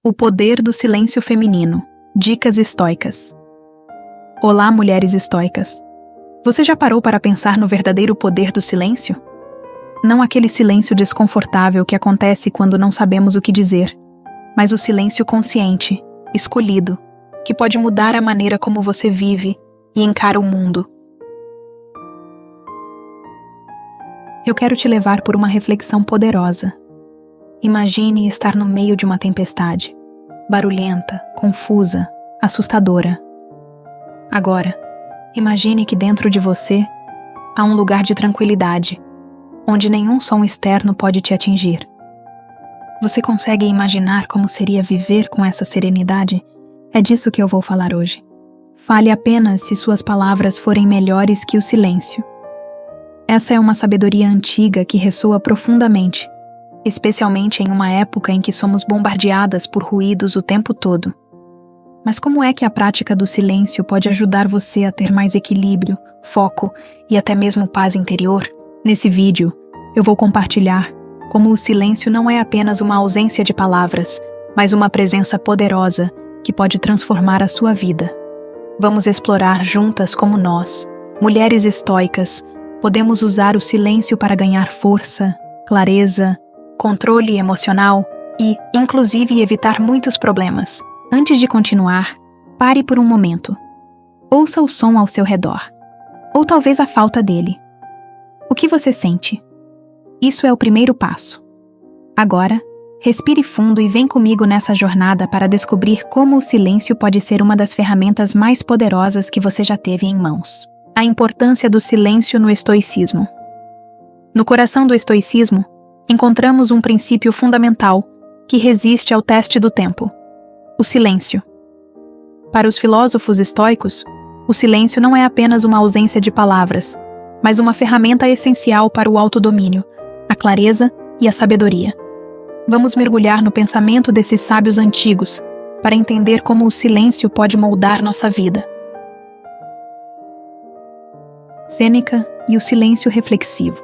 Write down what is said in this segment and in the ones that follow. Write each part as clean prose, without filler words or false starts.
O poder do silêncio feminino. Dicas estoicas. Olá, mulheres estoicas. Você já parou para pensar no verdadeiro poder do silêncio? Não aquele silêncio desconfortável que acontece quando não sabemos o que dizer, mas o silêncio consciente, escolhido, que pode mudar a maneira como você vive e encara o mundo. Eu quero te levar por uma reflexão poderosa. Imagine estar no meio de uma tempestade, barulhenta, confusa, assustadora. Agora, imagine que dentro de você há um lugar de tranquilidade, onde nenhum som externo pode te atingir. Você consegue imaginar como seria viver com essa serenidade? É disso que eu vou falar hoje. Fale apenas se suas palavras forem melhores que o silêncio. Essa é uma sabedoria antiga que ressoa profundamente, especialmente em uma época em que somos bombardeadas por ruídos o tempo todo. Mas como é que a prática do silêncio pode ajudar você a ter mais equilíbrio, foco e até mesmo paz interior? Nesse vídeo, eu vou compartilhar como o silêncio não é apenas uma ausência de palavras, mas uma presença poderosa que pode transformar a sua vida. Vamos explorar juntas como nós, mulheres estoicas, podemos usar o silêncio para ganhar força, clareza, controle emocional e, inclusive, evitar muitos problemas. Antes de continuar, pare por um momento. Ouça o som ao seu redor, ou talvez a falta dele. O que você sente? Isso é o primeiro passo. Agora, respire fundo e vem comigo nessa jornada para descobrir como o silêncio pode ser uma das ferramentas mais poderosas que você já teve em mãos. A importância do silêncio no estoicismo. No coração do estoicismo, encontramos um princípio fundamental que resiste ao teste do tempo: o silêncio. Para os filósofos estoicos, o silêncio não é apenas uma ausência de palavras, mas uma ferramenta essencial para o autodomínio, a clareza e a sabedoria. Vamos mergulhar no pensamento desses sábios antigos para entender como o silêncio pode moldar nossa vida. Sêneca e o silêncio reflexivo.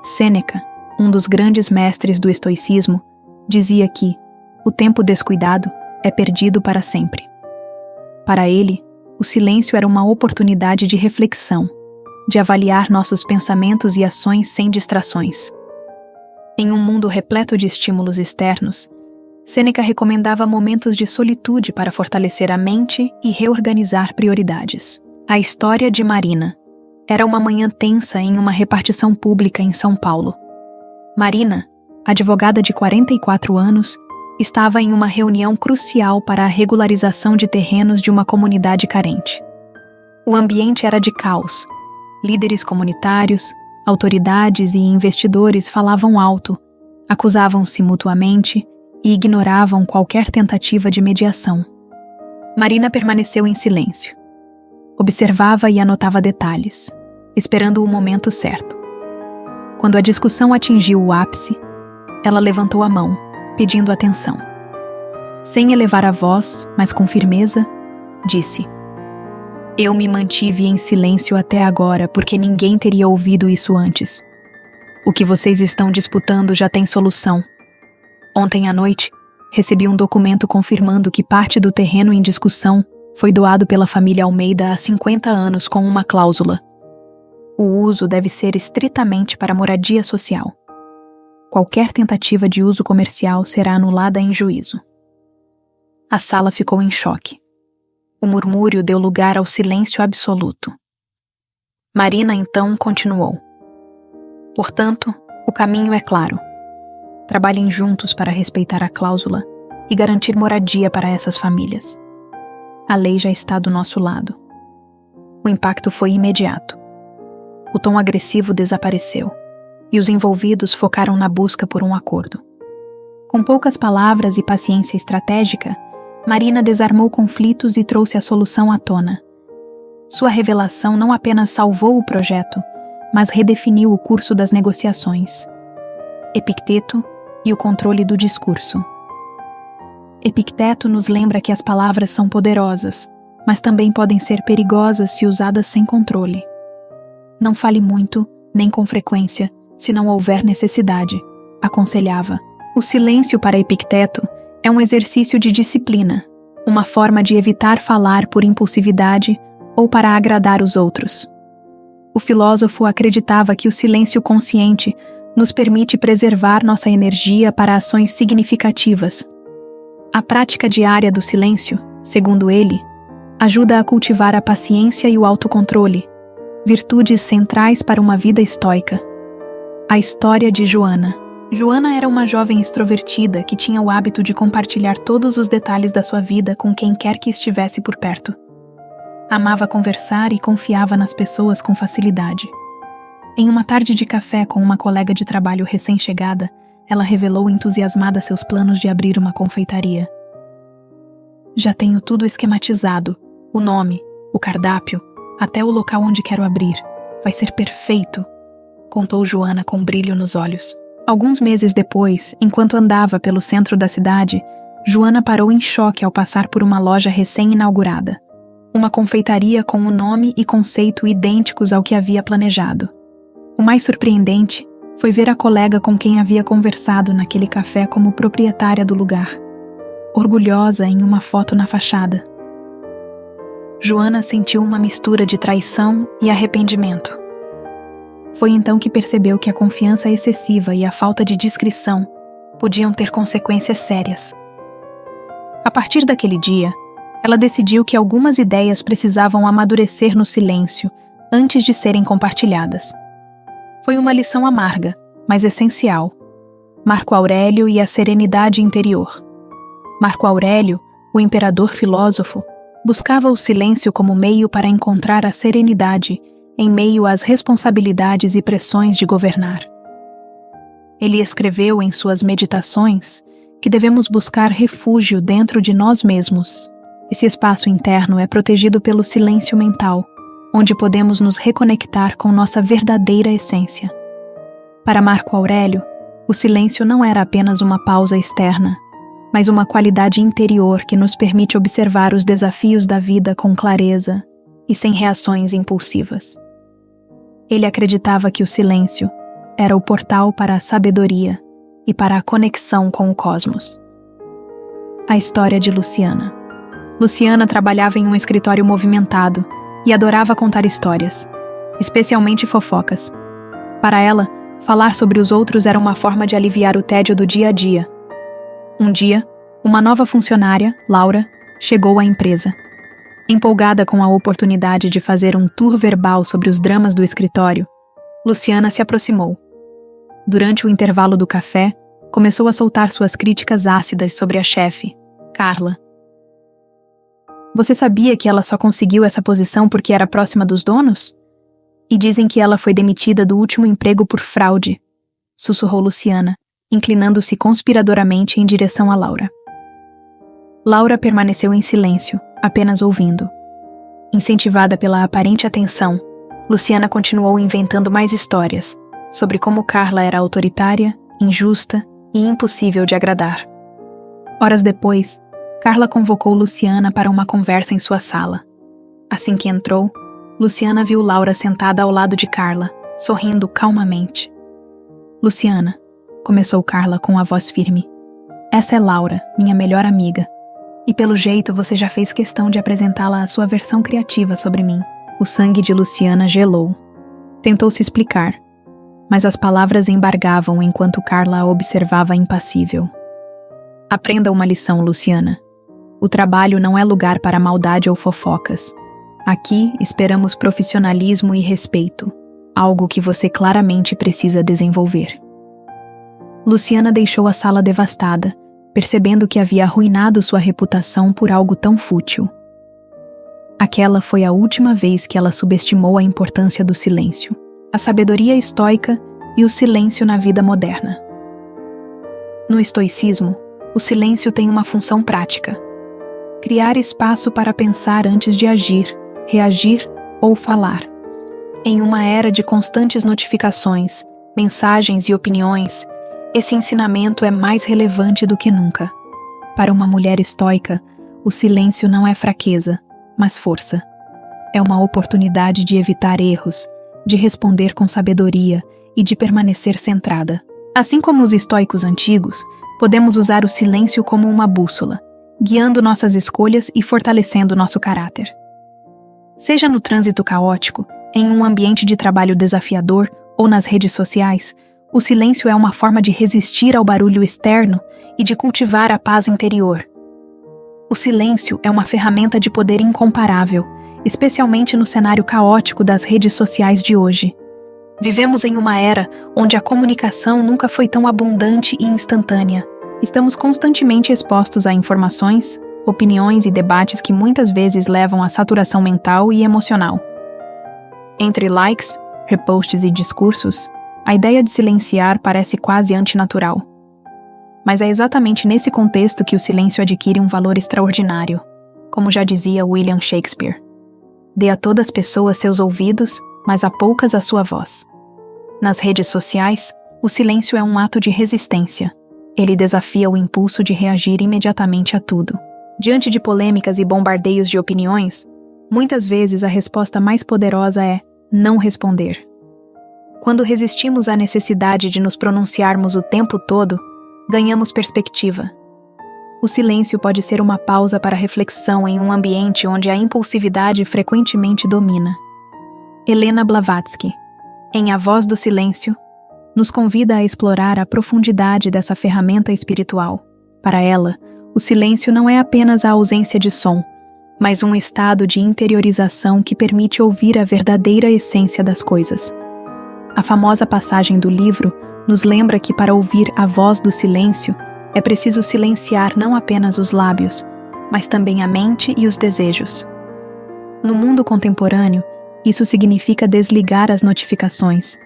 Sêneca, um dos grandes mestres do estoicismo, dizia que o tempo descuidado é perdido para sempre. Para ele, o silêncio era uma oportunidade de reflexão, de avaliar nossos pensamentos e ações sem distrações. Em um mundo repleto de estímulos externos, Sêneca recomendava momentos de solitude para fortalecer a mente e reorganizar prioridades. A história de Marina. Era uma manhã tensa em uma repartição pública em São Paulo. Marina, advogada de 44 anos, estava em uma reunião crucial para a regularização de terrenos de uma comunidade carente. O ambiente era de caos. Líderes comunitários, autoridades e investidores falavam alto, acusavam-se mutuamente e ignoravam qualquer tentativa de mediação. Marina permaneceu em silêncio. Observava e anotava detalhes, esperando o momento certo. Quando a discussão atingiu o ápice, ela levantou a mão, pedindo atenção. Sem elevar a voz, mas com firmeza, disse: "Eu me mantive em silêncio até agora porque ninguém teria ouvido isso antes. O que vocês estão disputando já tem solução. Ontem à noite, recebi um documento confirmando que parte do terreno em discussão foi doado pela família Almeida há 50 anos com uma cláusula. O uso deve ser estritamente para moradia social. Qualquer tentativa de uso comercial será anulada em juízo." A sala ficou em choque. O murmúrio deu lugar ao silêncio absoluto. Marina então continuou: "Portanto, o caminho é claro. Trabalhem juntos para respeitar a cláusula e garantir moradia para essas famílias. A lei já está do nosso lado." O impacto foi imediato. O tom agressivo desapareceu, e os envolvidos focaram na busca por um acordo. Com poucas palavras e paciência estratégica, Marina desarmou conflitos e trouxe a solução à tona. Sua revelação não apenas salvou o projeto, mas redefiniu o curso das negociações. Epicteto e o controle do discurso. Epicteto nos lembra que as palavras são poderosas, mas também podem ser perigosas se usadas sem controle. Não fale muito, nem com frequência, se não houver necessidade, aconselhava. O silêncio para Epicteto É um exercício de disciplina, uma forma de evitar falar por impulsividade ou para agradar os outros. O filósofo acreditava que o silêncio consciente nos permite preservar nossa energia para ações significativas. A prática diária do silêncio, segundo ele, ajuda a cultivar a paciência e o autocontrole, virtudes centrais para uma vida estoica. A história de Joana. Joana era uma jovem extrovertida que tinha o hábito de compartilhar todos os detalhes da sua vida com quem quer que estivesse por perto. Amava conversar e confiava nas pessoas com facilidade. Em uma tarde de café com uma colega de trabalho recém-chegada, ela revelou entusiasmada seus planos de abrir uma confeitaria. Já tenho tudo esquematizado, o nome, o cardápio, até o local onde quero abrir. Vai ser perfeito, contou Joana com brilho nos olhos. Alguns meses depois, enquanto andava pelo centro da cidade, Joana parou em choque ao passar por uma loja recém-inaugurada. Uma confeitaria com o nome e conceito idênticos ao que havia planejado. O mais surpreendente foi ver a colega com quem havia conversado naquele café como proprietária do lugar, orgulhosa em uma foto na fachada. Joana sentiu uma mistura de traição e arrependimento. Foi então que percebeu que a confiança excessiva e a falta de discrição podiam ter consequências sérias. A partir daquele dia, ela decidiu que algumas ideias precisavam amadurecer no silêncio antes de serem compartilhadas. Foi uma lição amarga, mas essencial. Marco Aurélio e a serenidade interior. Marco Aurélio, o imperador filósofo, buscava o silêncio como meio para encontrar a serenidade em meio às responsabilidades e pressões de governar. Ele escreveu em suas meditações que devemos buscar refúgio dentro de nós mesmos. Esse espaço interno é protegido pelo silêncio mental, onde podemos nos reconectar com nossa verdadeira essência. Para Marco Aurélio, o silêncio não era apenas uma pausa externa, mas uma qualidade interior que nos permite observar os desafios da vida com clareza e sem reações impulsivas. Ele acreditava que o silêncio era o portal para a sabedoria e para a conexão com o cosmos. A história de Luciana. Luciana trabalhava em um escritório movimentado e adorava contar histórias, especialmente fofocas. Para ela, falar sobre os outros era uma forma de aliviar o tédio do dia a dia. Um dia, uma nova funcionária, Laura, chegou à empresa. Empolgada com a oportunidade de fazer um tour verbal sobre os dramas do escritório, Luciana se aproximou. Durante o intervalo do café, começou a soltar suas críticas ácidas sobre a chefe, Carla. Você sabia que ela só conseguiu essa posição porque era próxima dos donos? E dizem que ela foi demitida do último emprego por fraude, sussurrou Luciana, inclinando-se conspiradoramente em direção a Laura. Laura permaneceu em silêncio, apenas ouvindo. Incentivada pela aparente atenção, Luciana continuou inventando mais histórias sobre como Carla era autoritária, injusta e impossível de agradar. Horas depois, Carla convocou Luciana para uma conversa em sua sala. Assim que entrou, Luciana viu Laura sentada ao lado de Carla, sorrindo calmamente. Luciana, começou Carla com a voz firme. Essa é Laura, minha melhor amiga. E pelo jeito você já fez questão de apresentá-la a sua versão criativa sobre mim. O sangue de Luciana gelou. Tentou se explicar, mas as palavras embargavam enquanto Carla a observava impassível. Aprenda uma lição, Luciana. O trabalho não é lugar para maldade ou fofocas. Aqui esperamos profissionalismo e respeito, algo que você claramente precisa desenvolver. Luciana deixou a sala devastada, percebendo que havia arruinado sua reputação por algo tão fútil. Aquela foi a última vez que ela subestimou a importância do silêncio, a sabedoria estoica e o silêncio na vida moderna. No estoicismo, o silêncio tem uma função prática: criar espaço para pensar antes de agir, reagir ou falar. Em uma era de constantes notificações, mensagens e opiniões, esse ensinamento é mais relevante do que nunca. Para uma mulher estoica, o silêncio não é fraqueza, mas força. É uma oportunidade de evitar erros, de responder com sabedoria e de permanecer centrada. Assim como os estoicos antigos, podemos usar o silêncio como uma bússola, guiando nossas escolhas e fortalecendo nosso caráter. Seja no trânsito caótico, em um ambiente de trabalho desafiador ou nas redes sociais, o silêncio é uma forma de resistir ao barulho externo e de cultivar a paz interior. O silêncio é uma ferramenta de poder incomparável, especialmente no cenário caótico das redes sociais de hoje. Vivemos em uma era onde a comunicação nunca foi tão abundante e instantânea. Estamos constantemente expostos a informações, opiniões e debates que muitas vezes levam à saturação mental e emocional. Entre likes, reposts e discursos, a ideia de silenciar parece quase antinatural. Mas é exatamente nesse contexto que o silêncio adquire um valor extraordinário. Como já dizia William Shakespeare: "Dê a todas as pessoas seus ouvidos, mas a poucas a sua voz." Nas redes sociais, o silêncio é um ato de resistência. Ele desafia o impulso de reagir imediatamente a tudo. Diante de polêmicas e bombardeios de opiniões, muitas vezes a resposta mais poderosa é não responder. Quando resistimos à necessidade de nos pronunciarmos o tempo todo, ganhamos perspectiva. O silêncio pode ser uma pausa para reflexão em um ambiente onde a impulsividade frequentemente domina. Helena Blavatsky, em A Voz do Silêncio, nos convida a explorar a profundidade dessa ferramenta espiritual. Para ela, o silêncio não é apenas a ausência de som, mas um estado de interiorização que permite ouvir a verdadeira essência das coisas. A famosa passagem do livro nos lembra que para ouvir a voz do silêncio é preciso silenciar não apenas os lábios, mas também a mente e os desejos. No mundo contemporâneo, isso significa desligar as notificações,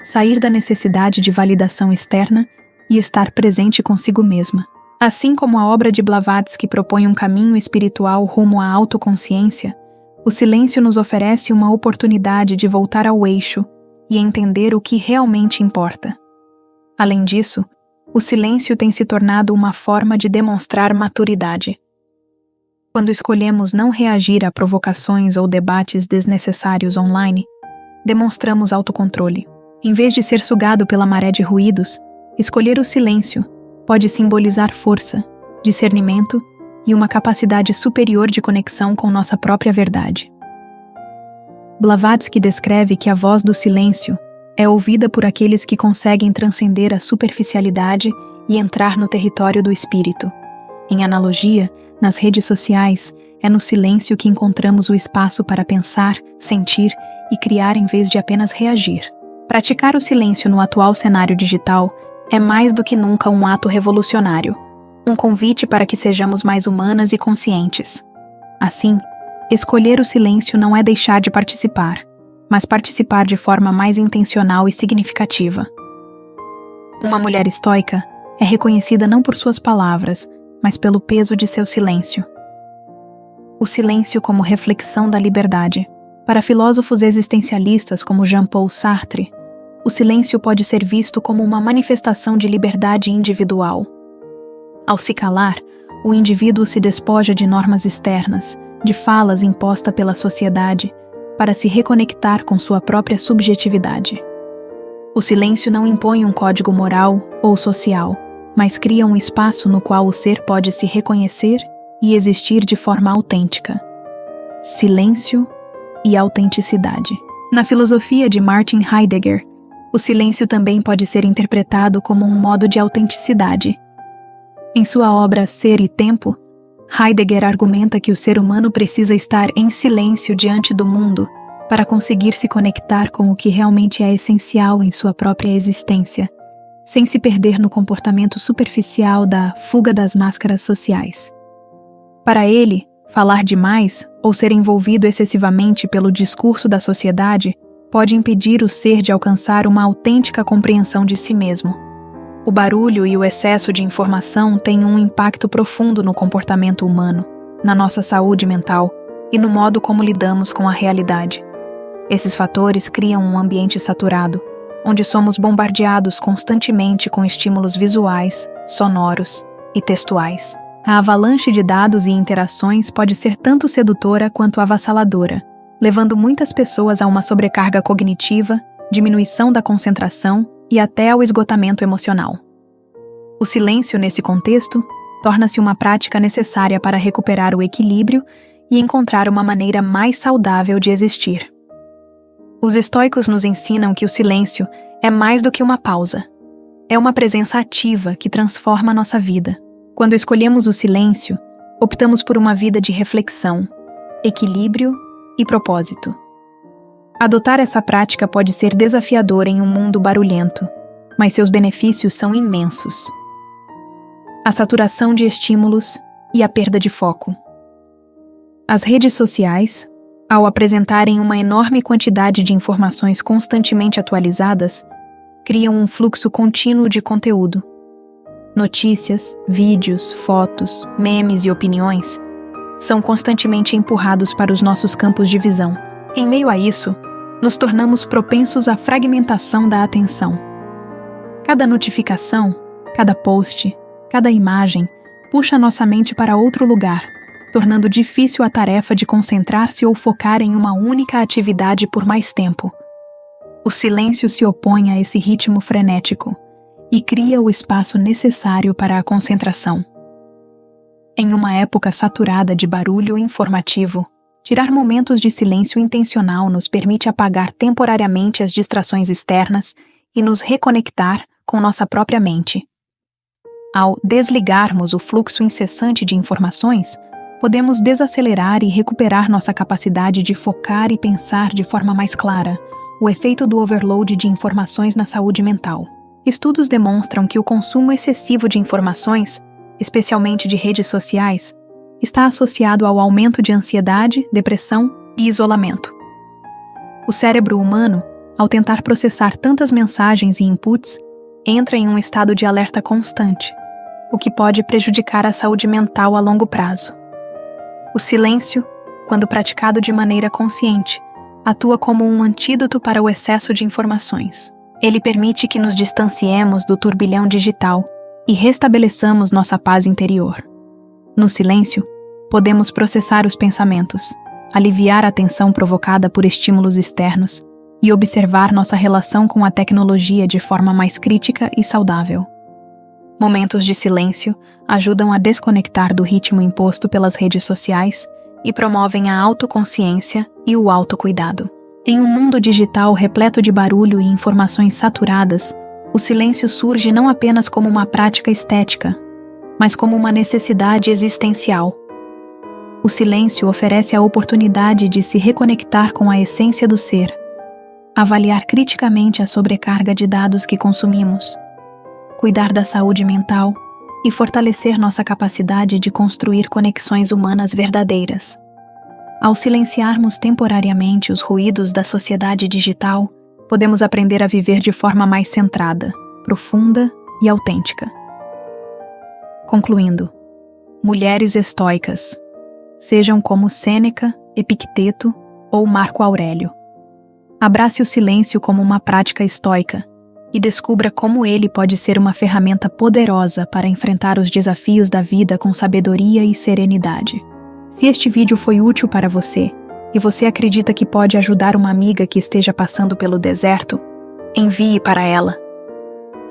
sair da necessidade de validação externa e estar presente consigo mesma. Assim como a obra de Blavatsky propõe um caminho espiritual rumo à autoconsciência, o silêncio nos oferece uma oportunidade de voltar ao eixo e entender o que realmente importa. Além disso, o silêncio tem se tornado uma forma de demonstrar maturidade. Quando escolhemos não reagir a provocações ou debates desnecessários online, demonstramos autocontrole. Em vez de ser sugado pela maré de ruídos, escolher o silêncio pode simbolizar força, discernimento e uma capacidade superior de conexão com nossa própria verdade. Blavatsky descreve que a voz do silêncio é ouvida por aqueles que conseguem transcender a superficialidade e entrar no território do espírito. Em analogia, nas redes sociais, é no silêncio que encontramos o espaço para pensar, sentir e criar em vez de apenas reagir. Praticar o silêncio no atual cenário digital é mais do que nunca um ato revolucionário, um convite para que sejamos mais humanas e conscientes. Assim, escolher o silêncio não é deixar de participar, mas participar de forma mais intencional e significativa. Uma mulher estoica é reconhecida não por suas palavras, mas pelo peso de seu silêncio. O silêncio como reflexão da liberdade. Para filósofos existencialistas como Jean-Paul Sartre, o silêncio pode ser visto como uma manifestação de liberdade individual. Ao se calar, o indivíduo se despoja de normas externas, de falas impostas pela sociedade, para se reconectar com sua própria subjetividade. O silêncio não impõe um código moral ou social, mas cria um espaço no qual o ser pode se reconhecer e existir de forma autêntica. Silêncio e autenticidade. Na filosofia de Martin Heidegger, o silêncio também pode ser interpretado como um modo de autenticidade. Em sua obra Ser e Tempo, Heidegger argumenta que o ser humano precisa estar em silêncio diante do mundo para conseguir se conectar com o que realmente é essencial em sua própria existência, sem se perder no comportamento superficial da fuga das máscaras sociais. Para ele, falar demais ou ser envolvido excessivamente pelo discurso da sociedade pode impedir o ser de alcançar uma autêntica compreensão de si mesmo. O barulho e o excesso de informação têm um impacto profundo no comportamento humano, na nossa saúde mental e no modo como lidamos com a realidade. Esses fatores criam um ambiente saturado, onde somos bombardeados constantemente com estímulos visuais, sonoros e textuais. A avalanche de dados e interações pode ser tanto sedutora quanto avassaladora, levando muitas pessoas a uma sobrecarga cognitiva, diminuição da concentração e até ao esgotamento emocional. O O silêncio, nesse contexto, torna-se uma prática necessária para recuperar o equilíbrio e encontrar uma maneira mais saudável de existir. Os estoicos nos ensinam que o silêncio é mais do que uma pausa. É uma presença ativa que transforma nossa vida. Quando escolhemos o silêncio, optamos por uma vida de reflexão, equilíbrio e propósito. Adotar essa prática pode ser desafiador em um mundo barulhento, mas seus benefícios são imensos. A saturação de estímulos e a perda de foco. As redes sociais, ao apresentarem uma enorme quantidade de informações constantemente atualizadas, criam um fluxo contínuo de conteúdo. Notícias, vídeos, fotos, memes e opiniões são constantemente empurrados para os nossos campos de visão. Em meio a isso, nos tornamos propensos à fragmentação da atenção. Cada notificação, cada post, cada imagem puxa nossa mente para outro lugar, tornando difícil a tarefa de concentrar-se ou focar em uma única atividade por mais tempo. O silêncio se opõe a esse ritmo frenético e cria o espaço necessário para a concentração. Em uma época saturada de barulho informativo, tirar momentos de silêncio intencional nos permite apagar temporariamente as distrações externas e nos reconectar com nossa própria mente. Ao desligarmos o fluxo incessante de informações, podemos desacelerar e recuperar nossa capacidade de focar e pensar de forma mais clara, o efeito do overload de informações na saúde mental. Estudos demonstram que o consumo excessivo de informações, especialmente de redes sociais, está associado ao aumento de ansiedade, depressão e isolamento. O cérebro humano, ao tentar processar tantas mensagens e inputs, entra em um estado de alerta constante, o que pode prejudicar a saúde mental a longo prazo. O silêncio, quando praticado de maneira consciente, atua como um antídoto para o excesso de informações. Ele permite que nos distanciemos do turbilhão digital e restabeleçamos nossa paz interior. No silêncio, podemos processar os pensamentos, aliviar a tensão provocada por estímulos externos e observar nossa relação com a tecnologia de forma mais crítica e saudável. Momentos de silêncio ajudam a desconectar do ritmo imposto pelas redes sociais e promovem a autoconsciência e o autocuidado. Em um mundo digital repleto de barulho e informações saturadas, o silêncio surge não apenas como uma prática estética, mas como uma necessidade existencial. O silêncio oferece a oportunidade de se reconectar com a essência do ser, avaliar criticamente a sobrecarga de dados que consumimos, cuidar da saúde mental e fortalecer nossa capacidade de construir conexões humanas verdadeiras. Ao silenciarmos temporariamente os ruídos da sociedade digital, podemos aprender a viver de forma mais centrada, profunda e autêntica. Concluindo, mulheres estoicas, sejam como Sêneca, Epicteto ou Marco Aurélio. Abrace o silêncio como uma prática estoica e descubra como ele pode ser uma ferramenta poderosa para enfrentar os desafios da vida com sabedoria e serenidade. Se este vídeo foi útil para você e você acredita que pode ajudar uma amiga que esteja passando pelo deserto, envie para ela.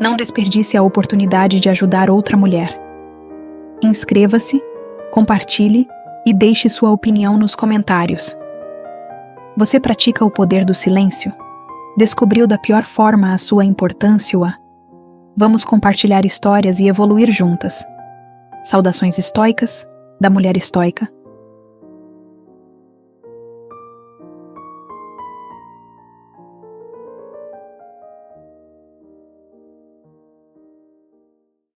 Não desperdice a oportunidade de ajudar outra mulher. Inscreva-se, compartilhe e deixe sua opinião nos comentários. Você pratica o poder do silêncio? Descobriu da pior forma a sua importância? Vamos compartilhar histórias e evoluir juntas. Saudações estoicas, da Mulher Estoica.